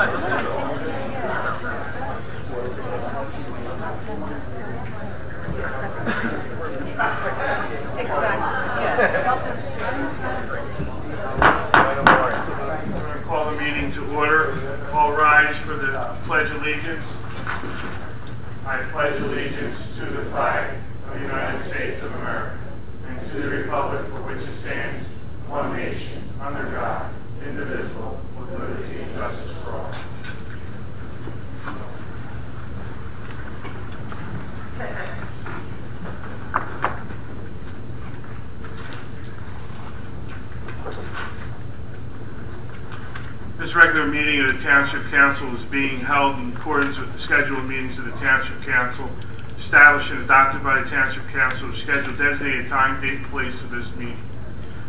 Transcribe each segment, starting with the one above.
Call the meeting to order. All rise for the Pledge of Allegiance. I pledge allegiance to the flag of the United States of America and to the republic for which it stands, one nation, under God, indivisible, with liberty and justice for all. This regular meeting of the Township Council is being held in accordance with the scheduled meetings of the Township Council, established and adopted by the Township Council, to schedule designated time, date, and place of this meeting.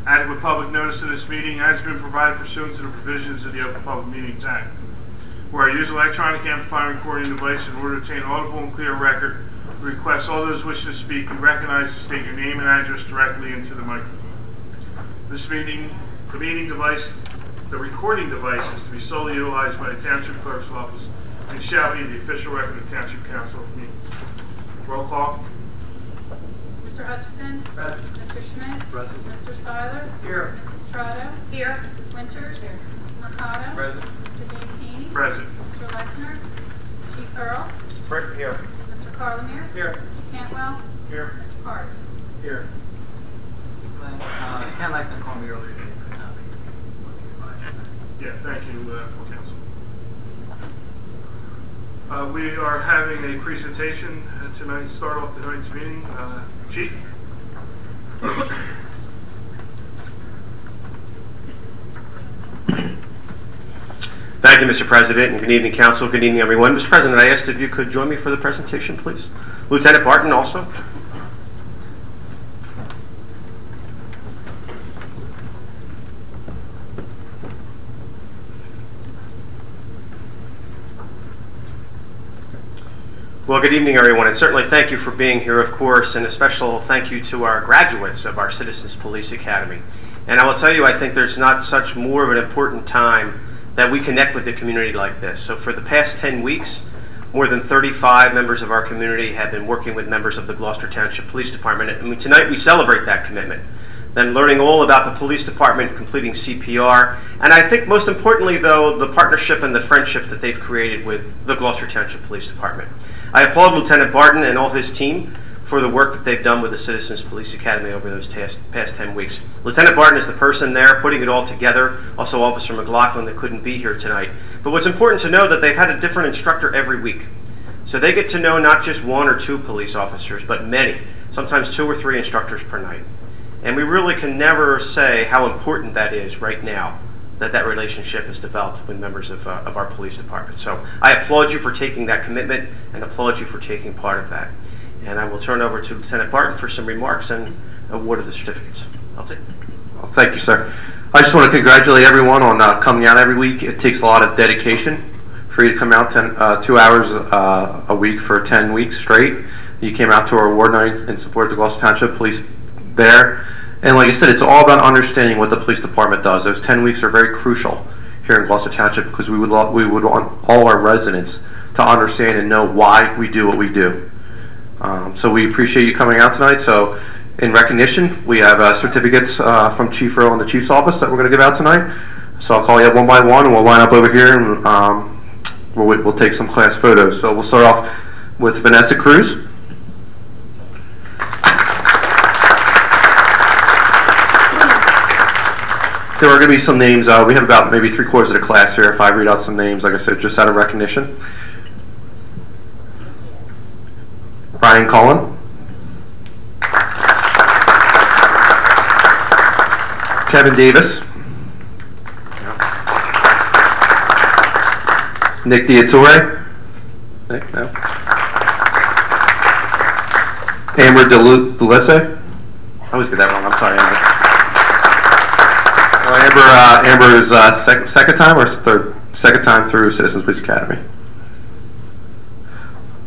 Adequate public notice of this meeting has been provided pursuant to the provisions of the Open Public Meetings Act. Where I use electronic amplifying recording device in order to obtain audible and clear record, we request all those wishing to speak be recognized to state your name and address directly into the microphone. This meeting, the recording device is to be solely utilized by the Township Clerk's Office and shall be the official record of the Township Council meetings. Roll call. Mr. Hutchison? Present. Mr. Schmidt? Present. Mr. Seiler? Here. Mrs. Trotto? Here. Mrs. Winters? Here. Mr. Mercado? Present. Mr. D'Antini? Present. Mr. Lechner? Chief Earl? Here. Mr. Carlemere? Here. Mr. Cantwell? Here. Mr. Cardis? Here. Ken Lechner called me earlier today. Yeah, thank you, Council. We are having a presentation tonight, start off tonight's meeting. Chief? Thank you, Mr. President, and good evening, Council. Good evening, everyone. Mr. President, I asked if you could join me for the presentation, please. Lieutenant Barton also. Well, good evening, everyone, and certainly thank you for being here, of course, and a special thank you to our graduates of our Citizens Police Academy. And I will tell you, I think there's not such more of an important time that we connect with the community like this. So for the past 10 weeks, more than 35 members of our community have been working with members of the Gloucester Township Police Department, and tonight we celebrate that commitment. Then learning all about the police department, completing CPR, and I think most importantly, though, the partnership and the friendship that they've created with the Gloucester Township Police Department. I applaud Lieutenant Barton and all his team for the work that they've done with the Citizens Police Academy over those past 10 weeks. Lieutenant Barton is the person there putting it all together, also Officer McLaughlin that couldn't be here tonight. But what's important to know that they've had a different instructor every week. So they get to know not just one or two police officers, but many, sometimes 2 or 3 instructors per night. And we really can never say how important that is right now, that relationship is developed with members of our police department. So I applaud you for taking that commitment and applaud you for taking part of that. And I will turn over to Lieutenant Barton for some remarks and award of the certificates. I'll take it. Well, thank you, sir. I just want to congratulate everyone on coming out every week. It takes a lot of dedication for you to come out 2 hours a week for 10 weeks straight. You came out to our award night and support the Gloucester Township Police there. And like I said, it's all about understanding what the police department does. Those 10 weeks are very crucial here in Gloucester Township because we would want all our residents to understand and know why we do what we do. So we appreciate you coming out tonight. So in recognition, we have certificates from Chief Earl in the Chief's office that we're going to give out tonight. So I'll call you up one by one and we'll line up over here and we'll take some class photos. So we'll start off with Vanessa Cruz. There are going to be some names. We have about maybe 3/4 of the class here. If I read out some names, like I said, just out of recognition. Ryan Cullen. Kevin Davis. Nick Diattore. Nick, no. Amber Delisse. I always get that wrong. I'm sorry, Amber. Amber is second time or second time through Citizens Police Academy.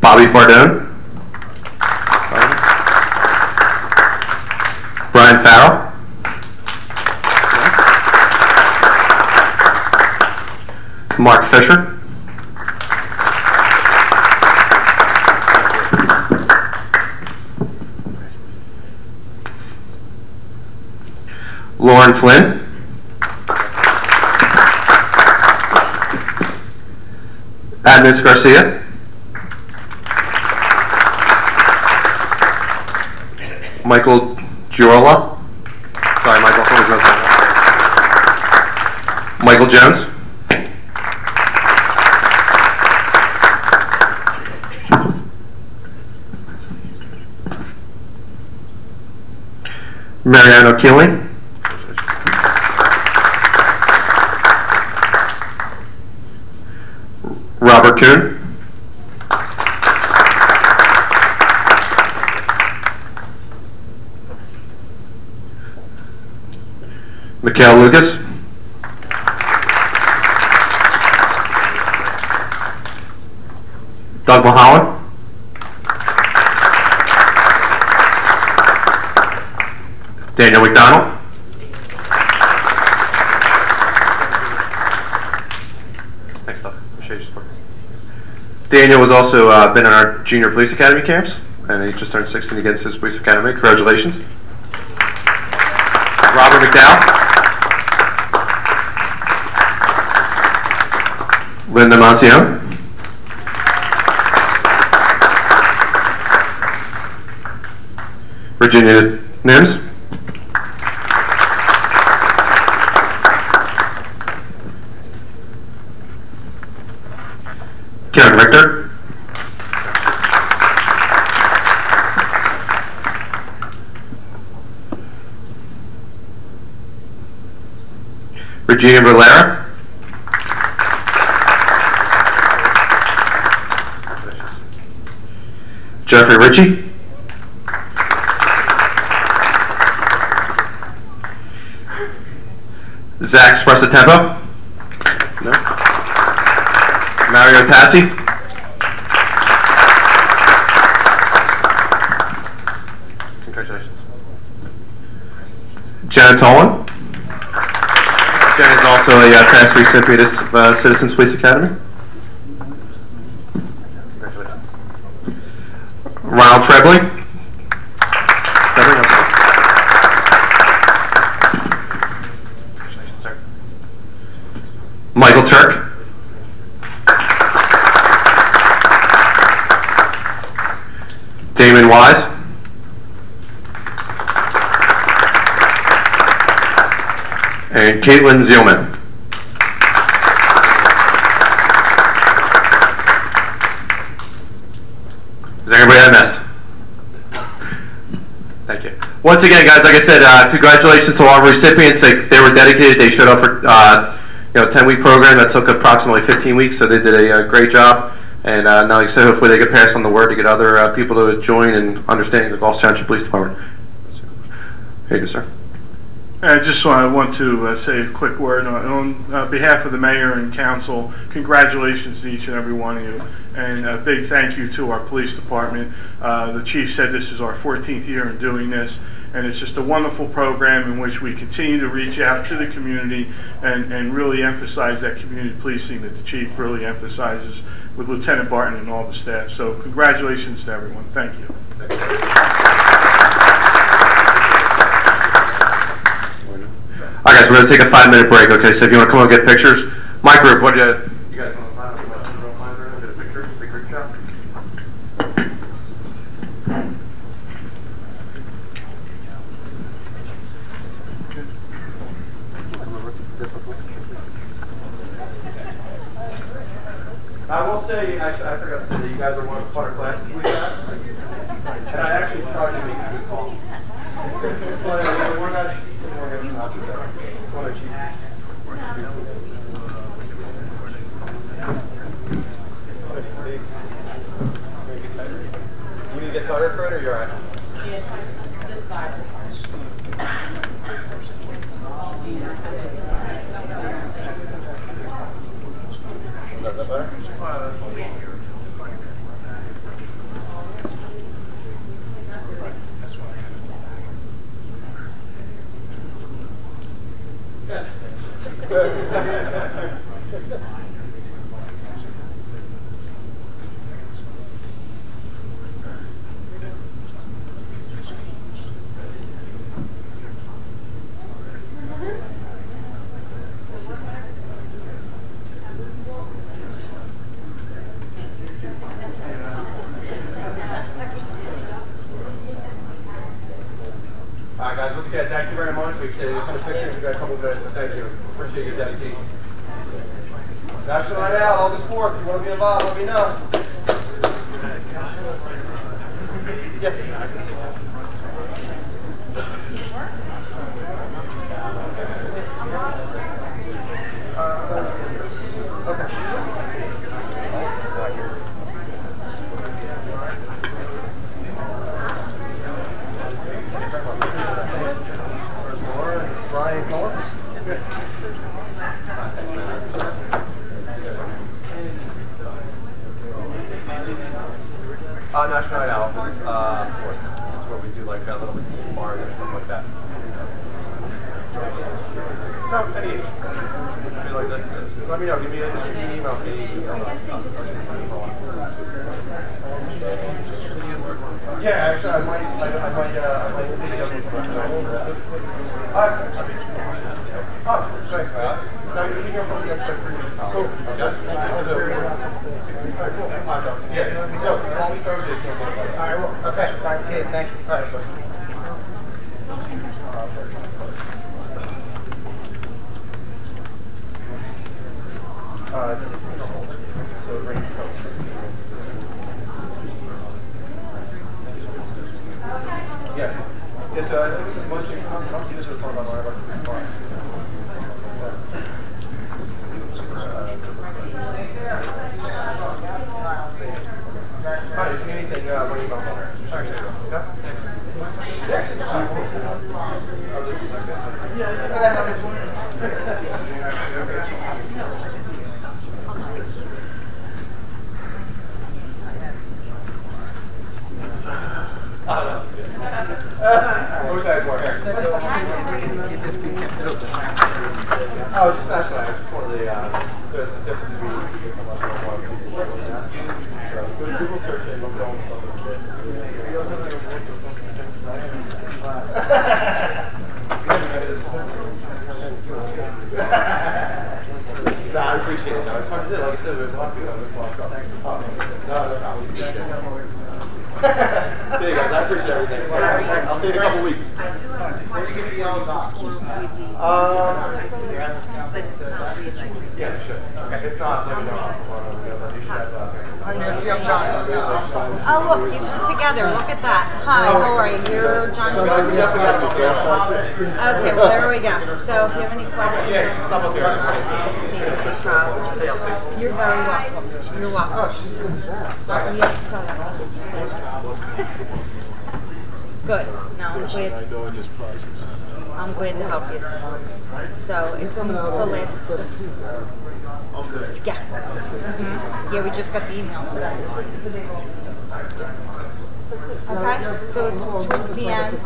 Bobby Fardone. Brian Farrell. Mark Fisher. Lauren Flynn. Agnes Garcia. Michael Girola. Sorry, Michael. What was that? Michael Jones. Mariano Keeling. Robert Kuhn. Mikhail Lucas. Doug Mulholland. Daniel McDonald. Thanks, Doug. Appreciate your support. Daniel has also been in our junior police academy camps, and he just turned 16 against his police academy. Congratulations. Robert McDowell. Linda Monsione. Virginia Nims. Karen Richter. Regina Valera. Jeffrey Ritchie. Zach Spressatempo. No. Mario Tassi. Congratulations. Janet Tolan. Janet is also a past recipient of Citizens Police Academy. Congratulations. Ronald Trebley. Michael Turk. Damon Wise. And Caitlin Zielman. Is there anybody I missed? Thank you. Once again, guys, like I said, congratulations to all recipients. They were dedicated. They showed up for 10-week program that took approximately 15 weeks, so they did a great job. And now, like I said, hopefully they could pass on the word to get other people to join and understanding the Gloucester Township Police Department. Here you go, sir. I just want to say a quick word on behalf of the mayor and council. Congratulations to each and every one of you, and a big thank you to our police department. The chief said this is our 14th year in doing this, and it's just a wonderful program in which we continue to reach out to the community and really emphasize that community policing that the chief really emphasizes with Lieutenant Barton and all the staff. So congratulations to everyone. Thank you. All right, guys, we're going to take a 5-minute break, okay? So if you want to come on and get pictures. My group, what do you guys want to get a picture? Big group shot? I will say, actually, I forgot to say that you guys are one of the funner classes we got. And I actually tried to make a good call. One guy, not too bad. One chief. You need to get tighter, Fred, or you're alright? This side. Is that better? we say this in the pictures. You got a couple minutes, so thank you. Appreciate your dedication. National Night Out, August 4th. If you want to be involved, let me know. Yes. Okay. Brian Collins. National Night Out. That's where we do like a little bar and stuff like that. No, any. Like that. Let me know. Give me an email. Yeah, actually, I might pick it up with oh, thanks, man. Now you can hear from the next 3 weeks. Cool. Yeah. So, call me Thursday. All right. Okay. Thanks. Thank you. All right. Sorry. So it rings close. Yeah. Yes, I think it's mostly I'm used to the phone about my work. Hi, if you need anything, what do you want? Wish I had more hair. Oh, just national. I just wanted the difference between people like that. So go to Google search and look at all the stuff like this. No, I appreciate it. No, it's hard to do. Like I said, there's a lot of people on this blog stuff. No. See you guys. I appreciate everything. I'll see you in a couple weeks. Where you get the yellow dot? Yeah, sure. Okay. If not, let me know. Hi, Nancy. I'm John. Oh, look, you two together. Look at that. Hi, how are you? You're John. Okay, well, there we go. So, if you have any questions, you're very welcome. You're welcome. You have to tell them. Good. No, I'm glad to help you. So, it's on the list. Yeah. Yeah, we just got the email today. Okay, so it's towards the end.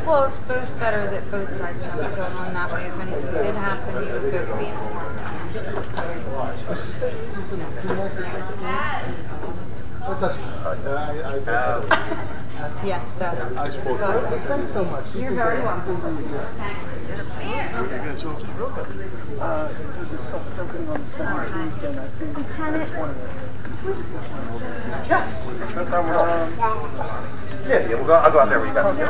Well, it's both better that both sides know what's going on. That way, if anything did happen, you would both be informed. Yeah, so. I spoke to her. Thanks so much. You're very welcome. There's a self-opening on the 17th, and I think it's one of them. Yes. Yeah, we'll go. I'll go out there with you guys.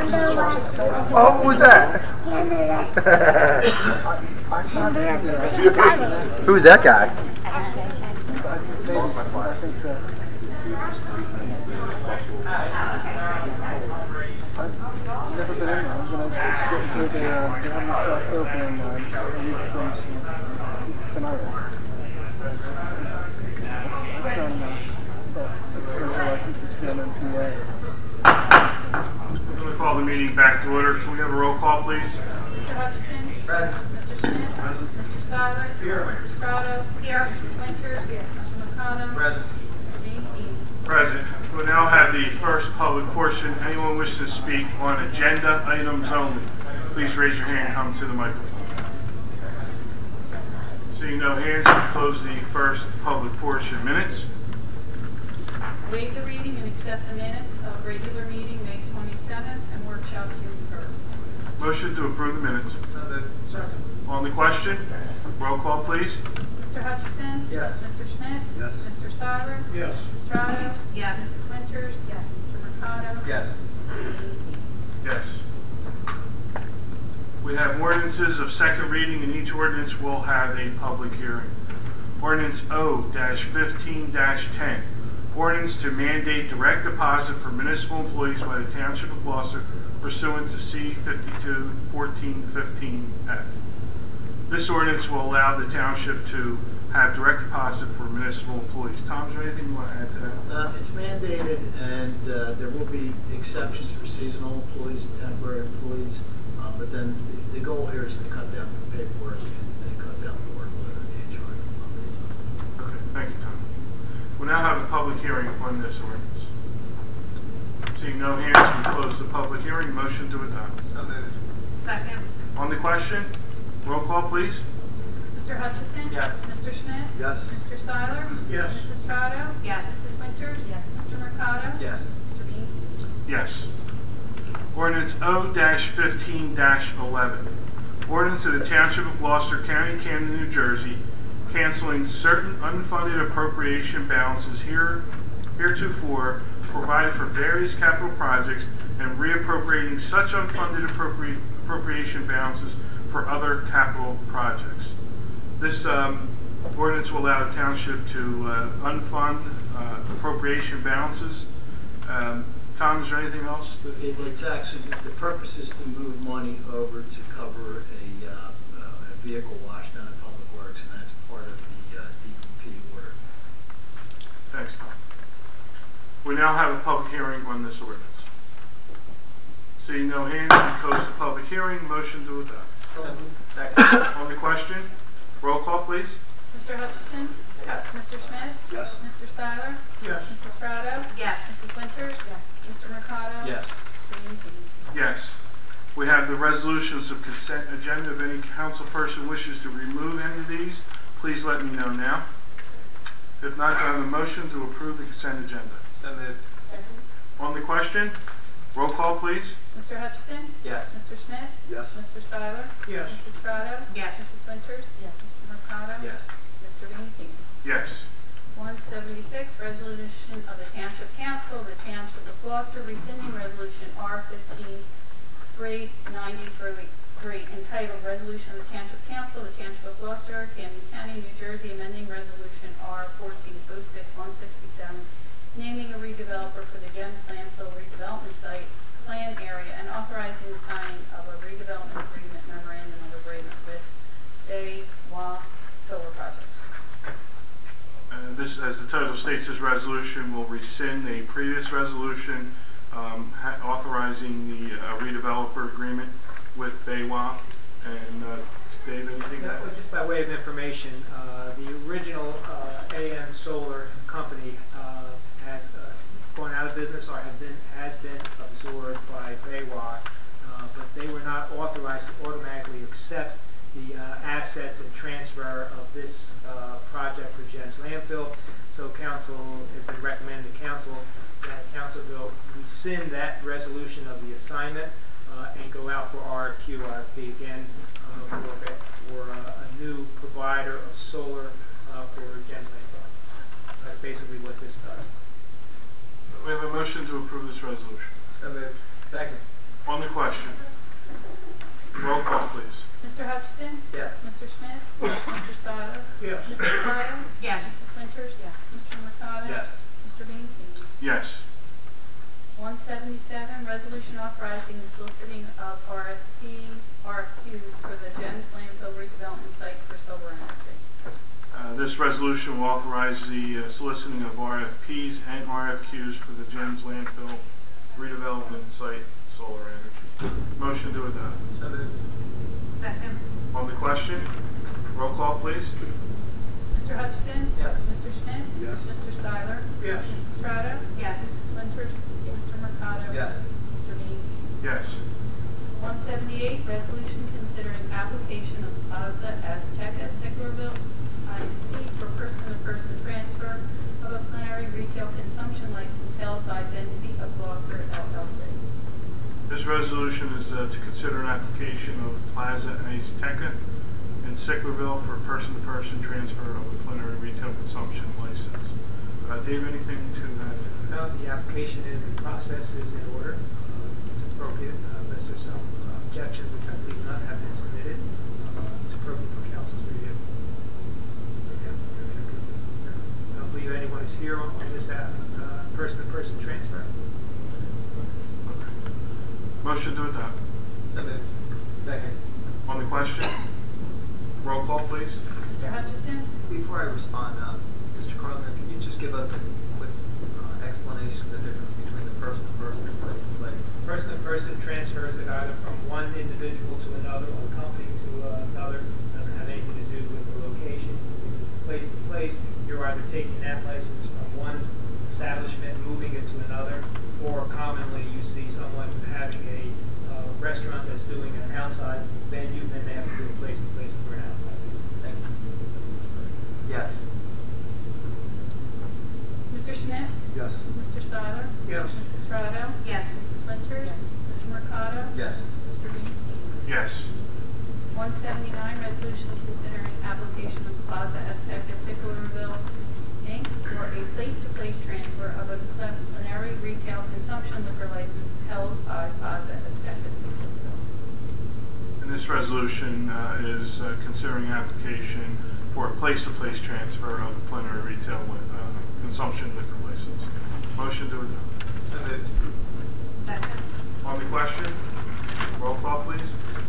Oh, who's that? Who's that guy? I've never been in there. I'm going to just get through the self-opening a week from tonight. I've done about 6 licenses for MMPA. I'm going to call the meeting back to order. Can we have a roll call, please? Mr. Hutchison? Present. Mr. Schmidt? Present. Mr. Seiler? Here. Mrs. Strato? Here. Mrs. Winters? Here. Mr. McConnell? Present. Mr. Dean? Here. Present. We'll now have the first public portion. Anyone wish to speak on agenda items only, please raise your hand and come to the microphone. Seeing no hands, we'll close the first public portion. Minutes. Waive the reading and accept the minutes of regular meeting May 27th and workshop June 1st. Motion to approve the minutes. On the question, roll call, please. Mr. Hutchison? Yes. Mr. Schmidt? Yes. Mr. Seiler? Yes. Mrs. Strato? Yes. Mrs. Winters? Yes. Mr. Mercado? Yes. Mr. Bean? Yes. We have ordinances of second reading, and each ordinance will have a public hearing. Ordinance O-15-10. Ordinance to mandate direct deposit for municipal employees by the Township of Gloucester pursuant to C-52-1415F. This ordinance will allow the township to have direct deposit for municipal employees. Tom, is there anything you want to add to that? It's mandated, and there will be exceptions for seasonal employees and temporary employees. But then the goal here is to cut down the paperwork and cut down the workload of the HR companies. Okay, thank you, Tom. We'll now have a public hearing on this ordinance. Seeing no hands, we close the public hearing. Motion to adopt. So moved. Second. On the question, roll call, please. Mr. Hutchison? Yes. Mr. Schmidt? Yes. Mr. Seiler? Yes. Mrs. Trotto? Yes. Mrs. Winters? Yes. Mr. Mercado? Yes. Mr. Bean? Yes. Ordinance O-15-11. Ordinance of the Township of Gloucester, County, Camden, New Jersey, canceling certain unfunded appropriation balances heretofore provided for various capital projects and reappropriating such unfunded appropriation balances for other capital projects. This ordinance will allow the township to unfund appropriation balances. Tom, is there anything else? It's actually, the purpose is to move money over to cover a vehicle wash down at Public Works, and that's part of the DEP order. Thanks, Tom. We now have a public hearing on this ordinance. Seeing no hands, we close the public hearing. Motion to adopt. Second. On the question, roll call, please. Mr. Hutchison? Yes. Mr. Schmidt? Yes. Mr. Seiler? Yes. Mrs. Trotto? Yes. Mrs. Winters? Yes. Mr. Mercado? Yes. Mr. Bean? Yes. We have the resolutions of consent agenda. If any council person wishes to remove any of these, please let me know now. If not, do I have a motion to approve the consent agenda? So moved. On the question, roll call, please. Mr. Hutchison? Yes. Mr. Schmidt? Yes. Mr. Seiler? Yes. Mrs. Trotto? Yes. Mrs. Winters? Yes. Mr. Mercado? Yes. Mr. Bean? Yes. 176, resolution of the Township Council, the Township of Gloucester, rescinding resolution R-15-393 entitled Resolution of the Township Council, the Township of Gloucester, Camden County, New Jersey, amending resolution R-14-06-167, naming a redeveloper for the Gems landfill redevelopment site plan area and authorizing the signing of a redevelopment agreement memorandum of agreement with Baywa Solar Projects. And this, as the title states, this resolution will rescind a previous resolution authorizing the redeveloper agreement with Baywa. And Dave, anything? Just by way of information, the original AN Solar company has gone out of business or has been absorbed by Baywa, but they were not authorized to automatically accept the assets and transfer of this project for Gems landfill. So council has been recommending to council that council will rescind that resolution of the assignment and go out for RFP again for a new provider of solar for Gems landfill. That's basically what this does. We have a motion to approve this resolution. So moved. Second. On the question, roll call, please. Mr. Hutchison? Yes. Mr. Schmidt? Mr. Seiler? Yes. Mrs. Trotto? Yes. Mrs. Winters? Yes. Mr. Mercado? Yes. Mr. Bean? Yes. 177, resolution authorizing the soliciting of RFQs for the Gems landfill redevelopment site for solar energy. This resolution will authorize the soliciting of RFPs and RFQs for the Gems landfill redevelopment site solar energy. Motion to adopt. So moved. Second. On the question, roll call, please. Mr. Hutchison? Yes. Mr. Schmidt? Yes. Mr. Seiler? Yes. Mrs. Trotto? Yes. Mrs. Winters? Mr. Mercado? Yes. Mr. Bean? Yes. 178, resolution considering application of Plaza Azteca, Sicklerville, INC, for person-to-person transfer of a plenary retail consumption license held by Benzie of Gloucester, LLC. This resolution is to consider an application of Plaza Azteca in Sicklerville for person-to-person transfer of a plenary retail consumption license. Dave, anything to that? No, the application and process is in order. appropriate, unless there's some objections, which I believe none have been submitted. It's appropriate for council's review. I don't believe anyone is here on this person-to-person transfer. Motion to adopt. So moved. Second. On the question? Roll call, please. Mr. Hutchison? Before I respond, Mr. Carlin, can you just give us a quick explanation of the difference between the person-to-person and place-to-place? Person-to-person transfers it either from one individual to another or a company to another. Doesn't have anything to do with the location. If it's place-to-place, you're either taking that license from one establishment, moving it to another, or commonly you see someone having a restaurant that's doing an outside venue, then they have to do a place-to-place for an outside venue. Thank you. Yes. Mr. Schmidt? Yes. Mr. Seiler? Yes. Mrs. Strato? Yes. Mrs. Winters? Mr. Mercado? Yes. Mr. Bean? Yes. 179, resolution considering application of Plaza Azteca Sicklerville, Inc. for a place-to-place transfer of a plenary retail consumption liquor license held by Plaza Azteca Sicklerville. And this resolution is considering application for a place-to-place transfer of the plenary retail consumption liquor license. Motion to adopt. So moved. Second. On the question? Roll call, please.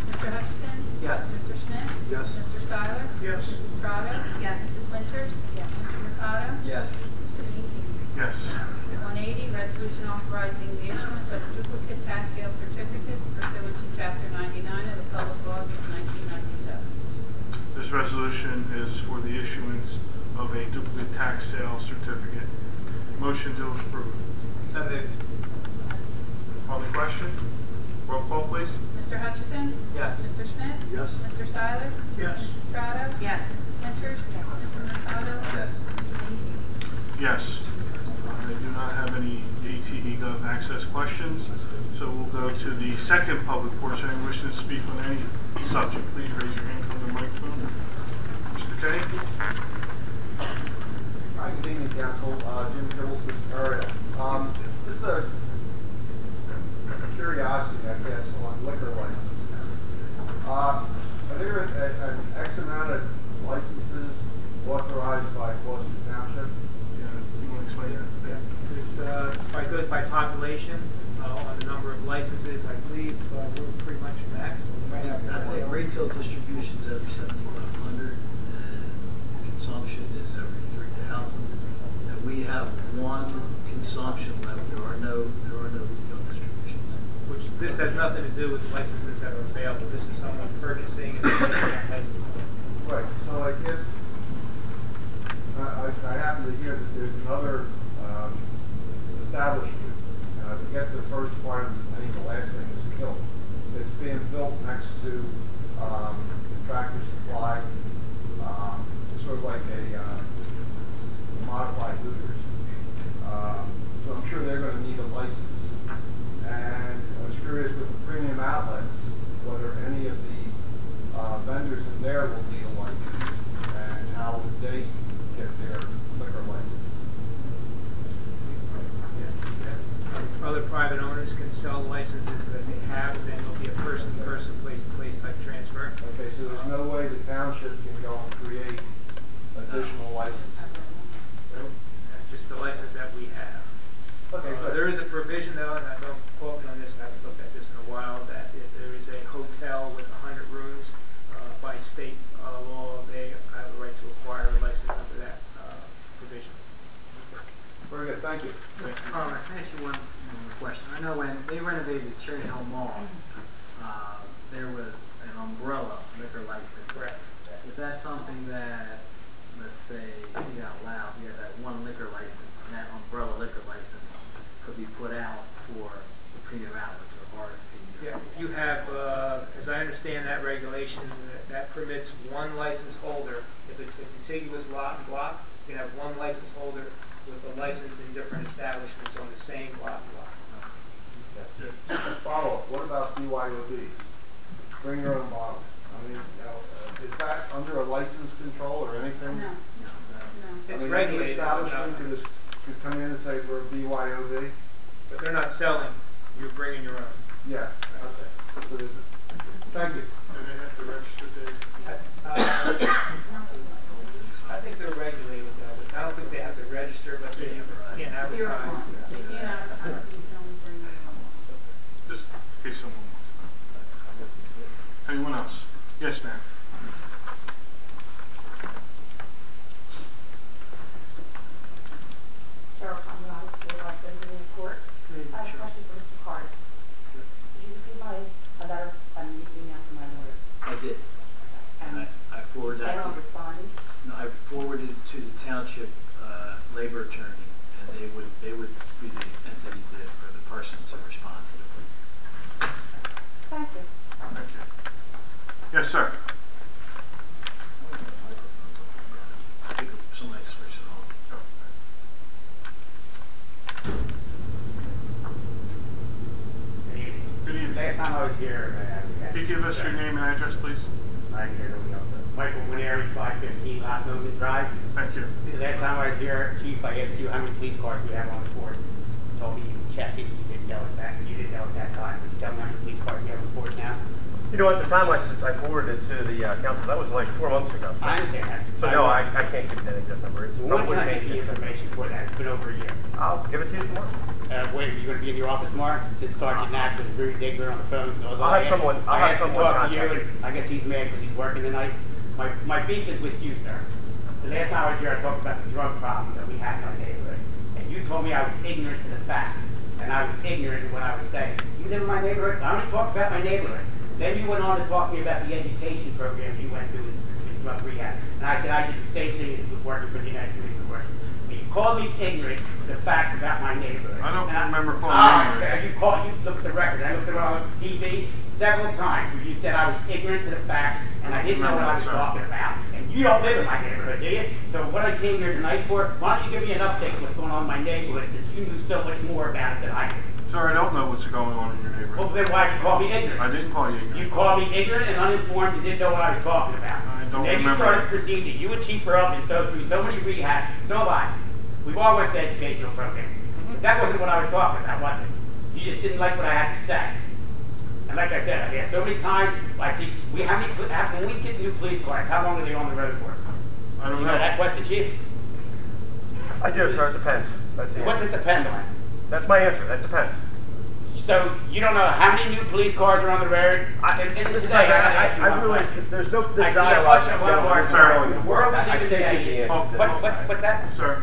Mr. Hutchison? Yes. Mr. Schmidt? Yes. Mr. Seiler? Yes. Mrs. Strato? Yes. Mrs. Winters? Yes. Mr. Mercado? Yes. Mr. Bean? Yes. 180, resolution authorizing the issuance of a duplicate tax sale certificate pursuant to Chapter 99 of the Public Laws of 1997. This resolution is for the issuance of a duplicate tax sale certificate. Motion to approve. So moved. On the question? Roll call, please. Mr. Hutchison? Yes. Mr. Schmidt? Yes. Mr. Seiler? Yes. Mrs. Strato? Yes. Mrs. Winters? Mr. Mercado? Yes. Mr. Bean? Yes. I do not have any ATV Gov access questions, so we'll go to the second public portion. Anyone wishing to speak on any subject, please raise your hand from the microphone. Mr. Kay? Hi, good evening, Council. Jim Kibbles, this area. Just a curiosity, I guess, on liquor licenses. Are there an X amount of licenses authorized by Gloucester Township? You want to explain that? It goes by population on the number of licenses. I believe we're pretty much maxed. I think retail distribution is every 7,500 and consumption is every 3,000. And we have one consumption level. There are no retail distributions. Which this has nothing to do with the licenses that are available. This is someone purchasing and taking that license. Right. So, like, if I happen to hear that there's another establishment, I forget the first part, I think the last name is Kilt. It's being built next to Tractor Supply. It's sort of like a modified Hooters. So I'm sure they're going to need a license. And I was curious with the premium outlets, whether any of the vendors in there will need a license, and how would they get their liquor license? Other private owners can sell licenses that they have, and then there'll be a person-to-person, place-to-place type transfer. Okay, so there's no way the township can go and create additional licenses? Just the license that we have. Okay, good. There is a provision, though, and I don't quote me on this, I haven't looked at this in a while, that if there is a hotel with 100 rooms, by state law, they have the right to acquire a license under that provision. Very good, thank you. Mr. Carlin, can I ask you one question? I know when they renovated Cherry Hill Mall, there was an umbrella liquor license. Correct. Is that something that, let's say, you out loud, you have that one liquor license, and that umbrella liquor license could be put out for the premium outlets or RFP? Yeah, you have, as I understand that regulation, that permits one license holder. If it's a contiguous lot and block, you can have one license holder with a license in different establishments on the same block and block. Follow up, what about BYOB? Bring your own bottle. I mean, is that under a license control or anything? No. It's I mean, regulated. any establishment could come in and say we're BYOB? But they're not selling. You're bringing your own. Yeah. Okay. Thank you. And they have to register their... I think they're regulated though. I don't think they have to register, but they can't advertise. Just in case someone wants. Anyone else? Yes, ma'am. Cheryl Conrad, for Gloucester Court. I have a question for Mr. Cardis. Did you receive a letter, an email from my lawyer? I did. And I forwarded that They to, don't respond? no, I forwarded it to the township labor attorney, and they would be the entity or the person to respond to it. Thank you. Thank you. Yes, sir. I think somebody switched it on. Good evening. Last time I was here, Can you give us your name and address, please? I'm here, nobody else does. Michael Winery, 515 Lock Nogan Drive. Thank you. The last time I was here, Chief, I asked you how many police cars we have on the force. You told me you could check it. You didn't know it back. You didn't know at that time. Would you tell me how many police cars we have on the force now? You know, at the time I forwarded it to the council, that was like 4 months ago. I understand that. So no, I can't give you that exact number. It's When can I get the information for that? It's been over a year. I'll give it to you tomorrow. Wait, are you going to be in your office tomorrow? Since Sergeant Nash was very digger on the phone. I'll have someone talk to contact you. you. I guess he's mad because he's working tonight. My beef is with you, sir. The last time I was here, I talked about the drug problem that we had in our neighborhood. And you told me I was ignorant to the facts. And I was ignorant to what I was saying. You live in my neighborhood? I only talked about my neighborhood. Then you went on to talk to me about the education programs you went through with drug rehab. And I said I did the same thing as was working for the United States Force. You called me ignorant to the facts about my neighborhood. I don't remember calling you ignorant. You looked at the record. I looked at it on TV several times where you said I was ignorant to the facts and I didn't know what I was talking about. And you don't live in my neighborhood, do you? So what I came here tonight for, why don't you give me an update of what's going on in my neighborhood since you knew so much more about it than I did? Sir, I don't know what's going on in your neighborhood. Well, then why'd you call me ignorant? I didn't call you ignorant. You called me ignorant and uninformed and didn't know what I was talking about. I don't and then remember. you started proceeding. You and Chief were up and so through so many rehab. So have I. We've all went to educational programs. But that wasn't what I was talking about, was it? You just didn't like what I had to say. And like I said, I asked so many times, I see, when we get new police cars, how long are they on the road for? I don't You know. know that question, Chief? I do, sir. It depends. That's the What's answer. it depend on? That's my answer. That depends. So you don't know how many new police cars are on the road? There's no I see a dialogue. bunch of Walmarts Sir. in the world we I live in can't give today. you the answer. What's that? Sir,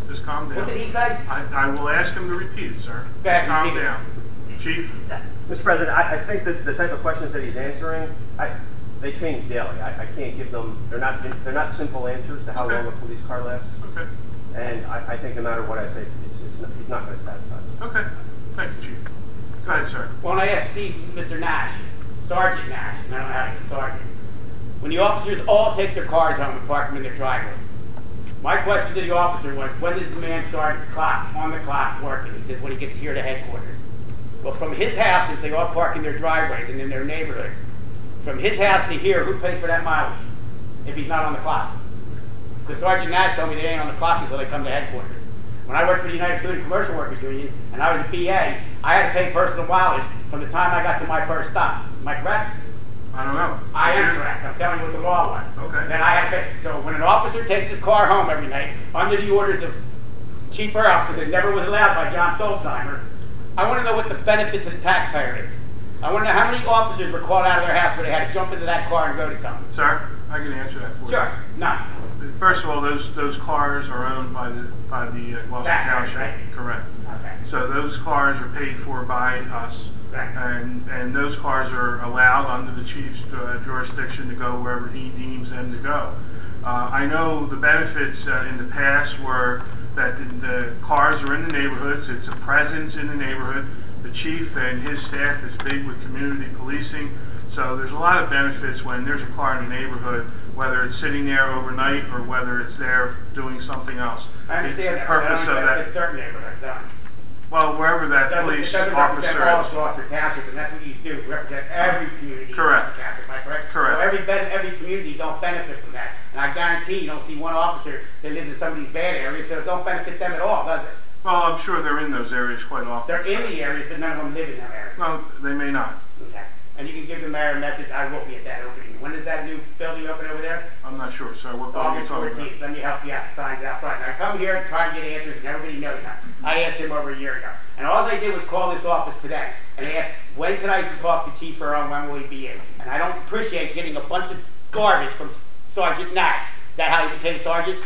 just calm down. What did he say? I will ask him to repeat it, sir. Go ahead, Calm repeat it. down. Chief? Mr. President, I think that the type of questions that he's answering, they change daily. I can't give them. They're not simple answers to how long a police car lasts. Okay. And I think no matter what I say, he's not going to satisfy them. Okay. Thank you, Chief. Go ahead, sir. When I asked Mr. Nash, Sergeant Nash, and I don't know how to get Sergeant, when the officers all take their cars home and park them in their driveways, my question to the officer was, when does the man start his clock, on the clock, working? He says, when he gets here to headquarters. Well, from his house, since they all park in their driveways and in their neighborhoods, from his house to here, who pays for that mileage if he's not on the clock? Because Sergeant Nash told me they ain't on the clock until they come to headquarters. When I worked for the United Food and Commercial Workers Union, and I was a BA, I had to pay personal mileage from the time I got to my first stop. Am I correct? I don't know. I am correct. I'm telling you what the law was. Okay. Then I had to pay. So when an officer takes his car home every night, under the orders of Chief Earl, because it never was allowed by John Stolzheimer, I want to know what the benefit to the taxpayer is. I want to know how many officers were called out of their house where they had to jump into that car and go to something. Sir, I can answer that for you. Sure. None. First of all, those cars are owned by the Gloucester Township. Right? Correct. Okay. So those cars are paid for by us. Right. And those cars are allowed under the chief's jurisdiction to go wherever he deems them to go. I know the benefits in the past were that the cars are in the neighborhoods. It's a presence in the neighborhood. The chief and his staff is big with community policing. So there's a lot of benefits when there's a car in the neighborhood, whether it's sitting there overnight or whether it's there doing something else. I understand It's that. the purpose but of that. It's certain neighborhoods, don't it? Well, wherever that police It doesn't officer represent all of is. Gloucester Township, and that's what you do. You represent every community. Correct. In Gloucester Township, am I correct? Correct. So every community don't benefit from that. And I guarantee you don't see one officer that lives in some of these bad areas, so it don't benefit them at all, does it? Well, I'm sure they're in those areas quite often. They're in the areas, but none of them live in them areas. No, they may not. Okay. And you can give the mayor a message, I will be at that opening. When does that new building open over there? I'm not sure, sir. What building are you August talking about? 14th. Let me help you out. Signs out front. I come here and try and get answers, and everybody knows that. I asked him over a year ago. And all they did was call this office today and ask, when can I talk to Chief Earl and when will he be in? And I don't appreciate getting a bunch of garbage from Sergeant Nash. Is that how you became sergeant?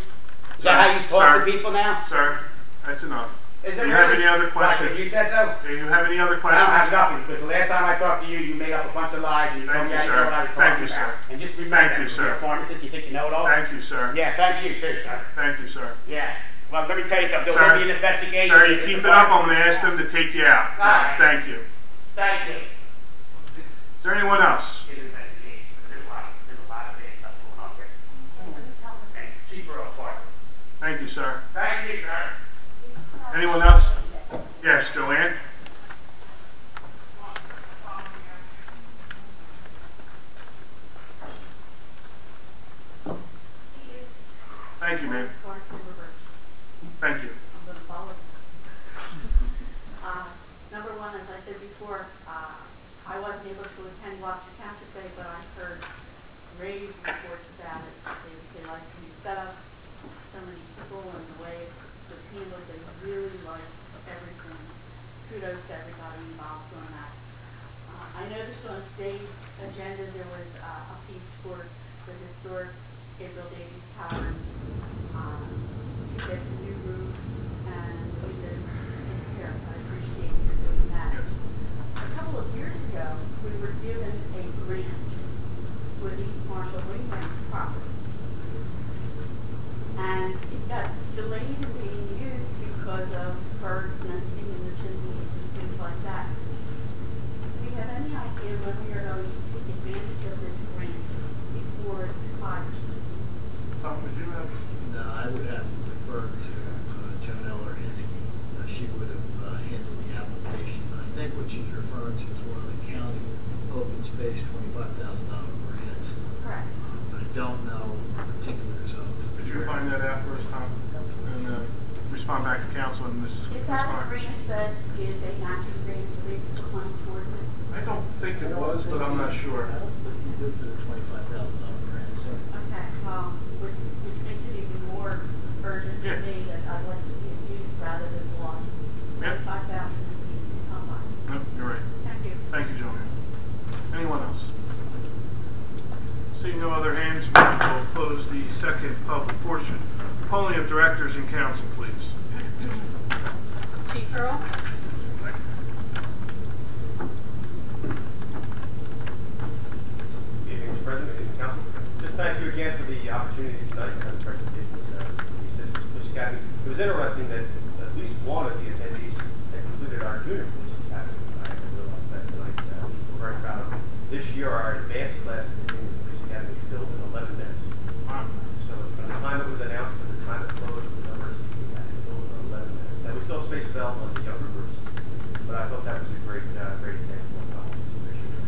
Is that how you talk to people now? Sir, that's enough. Is Do it you really? have any other questions? Why, 'cause you said so? Do you have any other I questions? don't have nothing, because the last time I talked to you, you made up a bunch of lies and you told Thank me you, I didn't know sir. what I was Thank talking you, about. sir. And just remember, Thank you, that sir. you're a pharmacist, you think you know it all? Thank you, sir. Yeah, thank you too, sir. Thank you, sir. Yeah. Well, let me tell you something. There Sir, will be an investigation. Sir, you keep it up, I'm going to ask them to take you out. All right. Thank you. Thank you. Is there anyone else? An investigation. There's a lot of bad stuff going on here. And Chief Earl Clark. Thank you, sir. Thank you, sir. Anyone else? Yes, Joanne? Thank you, ma'am. Thank you. I'm going to follow. Number one, as I said before, I wasn't able to attend Gloucester Township Day, but I heard rave reports about it. They like the new setup, so many people, and the way it was handled. They really liked everything. Kudos to everybody involved on that. I noticed on today's agenda there was a piece for the historic Gabriel Davies Tavern to get the new roof and windows taken care of. I appreciate you doing that. A couple of years ago, we were given a grant for the Marshall Wingman property. And it got delayed in being used because of birds nesting in the chimneys and things like that. Do we have any idea when we are going to take advantage of this grant before it expires? Tom, would you have? No, I would have to defer to Joan Hinsky. She would have handled the application. I think what she's referring to is one of the county open space $25,000 grants. Correct. But I don't know particulars of. Could you find that out for us, Tom? And respond back to council and Mrs. Is that a grant that is a matching grant for they put money towards it? I don't think it was, but I'm not sure. I don't think you did for the $25,000 grants. Okay, well, which makes it even more urgent for me that I'd like to see it used rather than lost. Yep. 5,000 is easy to come by. No, you're right. Thank you. Thank you, Joanne. Anyone else? Seeing no other hands, we'll close the second public portion. Polling of directors and council, please. Chief Earl? Mr. President and Council, just thank you again for the opportunity tonight to have the presentations from the Assistant Police Academy. It was interesting that at least one of the attendees had completed our junior police academy. I realized that tonight. We're very proud of it. This year, our advanced class in the junior police academy filled in 11 minutes. Wow. So from the time it was announced to the time it closed, the numbers we had filled in 11 minutes. And we still have space available in the younger groups, but I thought that was a great example of how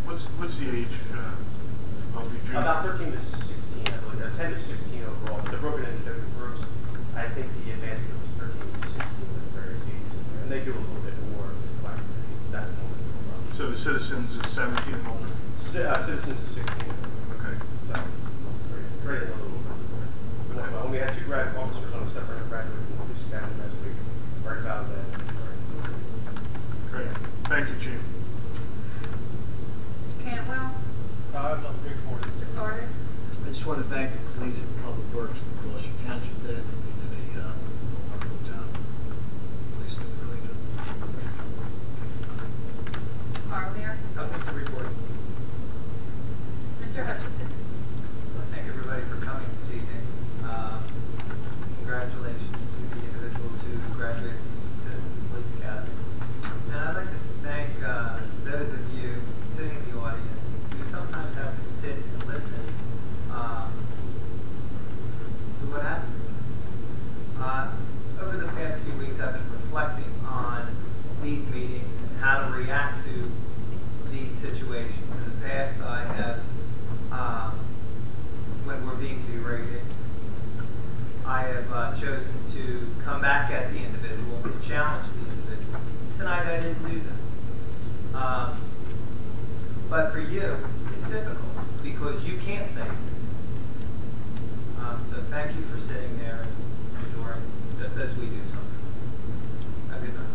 What's the age of the junior? About 13 to 16, I believe. 10 to 16 overall, but they're broken into different groups. I think the advanced group is 13 to 16 with various ages in there, and they do a little bit more of this class. That's the one. So the citizens is 17 and older? Citizens is 16. Okay. So, great a little bit more. When we had two graduate officers on a separate graduate from the police academy last week, very proud of that. Great. Thank you, Chief. Mr. Cantwell? Mr. Cardis? I just want to thank the police and public works for Gloucester Township Day. They did a wonderful job. Police did really good. Carlier? Nothing to report. Mr. Hutchinson? Thank everybody for coming this evening. Congratulations to the individuals who graduated from the Citizens Police Academy. And I'd like to thank those of you sitting in the audience who sometimes have to sit and listen to what happened. Over the past few weeks, I've been reflecting on these meetings and how to react to these situations. In the past, I have, when we're being berated, I have chosen to come back at the individual and challenge the individual. Tonight I didn't do that. But for you, it's difficult because you can't say anything. So thank you for sitting there and enduring, just as we do sometimes. Have a good night.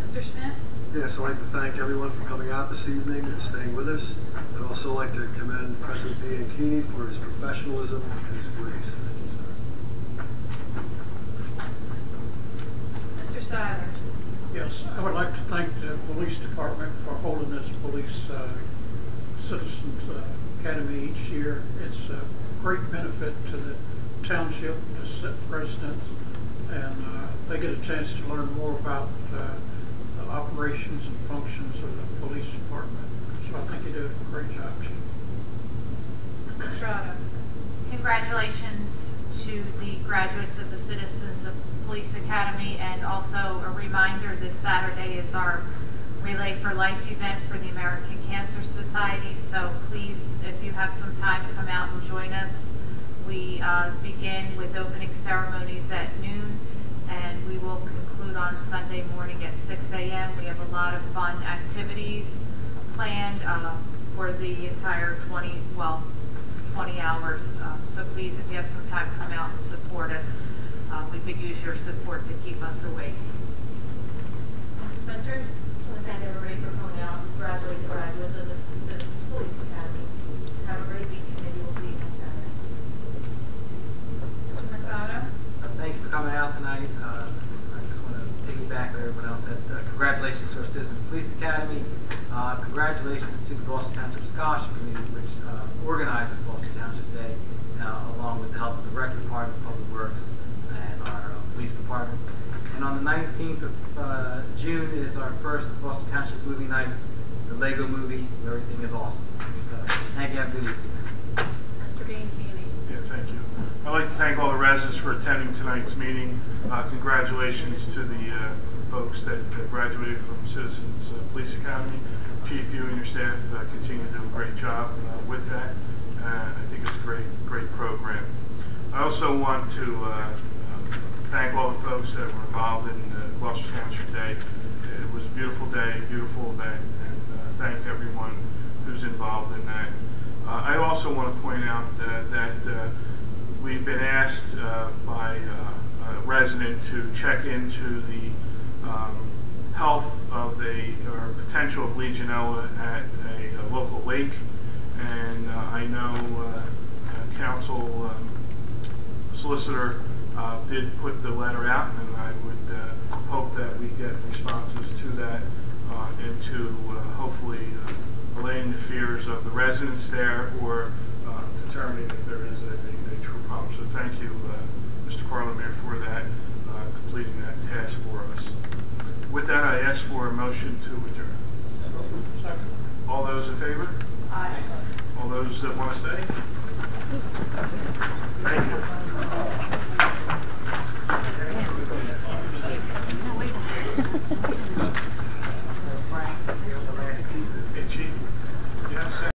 Mr. Schmidt? Yes, I'd like to thank everyone for coming out this evening and staying with us. I'd also like to commend President Ian Keeney for his professionalism and his grace. Mr. Seiler? Yes, I would like to thank the police department for holding this police citizens academy each year. It's a great benefit to the township, the residents, and they get a chance to learn more about the operations and functions of the police department. So I think you did a great job, Chief. Mrs. Strada? Congratulations to the graduates of the Citizens of Police Academy, and also a reminder, this Saturday is our Relay for Life event for the American Cancer Society, so please, if you have some time, come out and join us. We begin with opening ceremonies at noon, and we will conclude on Sunday morning at 6 a.m. We have a lot of fun activities planned for the entire 20 hours. So please, if you have some time, come out and support us. We could use your support to keep us awake. Mrs. Winters? I want to thank everybody for coming out and congratulate the graduates of the Citizens Police Academy. Have a great weekend. Maybe we'll see you next Saturday. Mr. Mercado? Thank you for coming out tonight. I just want to piggyback what everyone else said. Congratulations to our Citizens Police Academy. Congratulations to the Gloucester Township Scholarship Committee, which organizes Gloucester Township Day, along with the help of the Rec Department, Public Works, and our Police Department. And on the 19th of June is our first Gloucester Township movie night, the Lego movie, where everything is awesome. So, thank you. Have a good evening. Mr. Bianchini? Yeah, thank you. I'd like to thank all the residents for attending tonight's meeting. Congratulations to the folks that graduated from Citizens Police Academy. Chief, you and your staff continue to do a great job with that. I think it's a great program. I also want to thank all the folks that were involved in Gloucester Township Day. It was a beautiful day, beautiful event, and thank everyone who's involved in that. I also want to point out that we've been asked by a resident to check into the health of or potential of Legionella at a local lake, and I know council solicitor did put the letter out, and I would hope that we get responses to that and to hopefully allaying the fears of the residents there, or determining if there is a true problem. So thank you, Mr. Carlemere, for that, completing that task for us. With that, I ask for a motion to adjourn. Second. All those in favor? Aye. All those that want to stay? Thank you.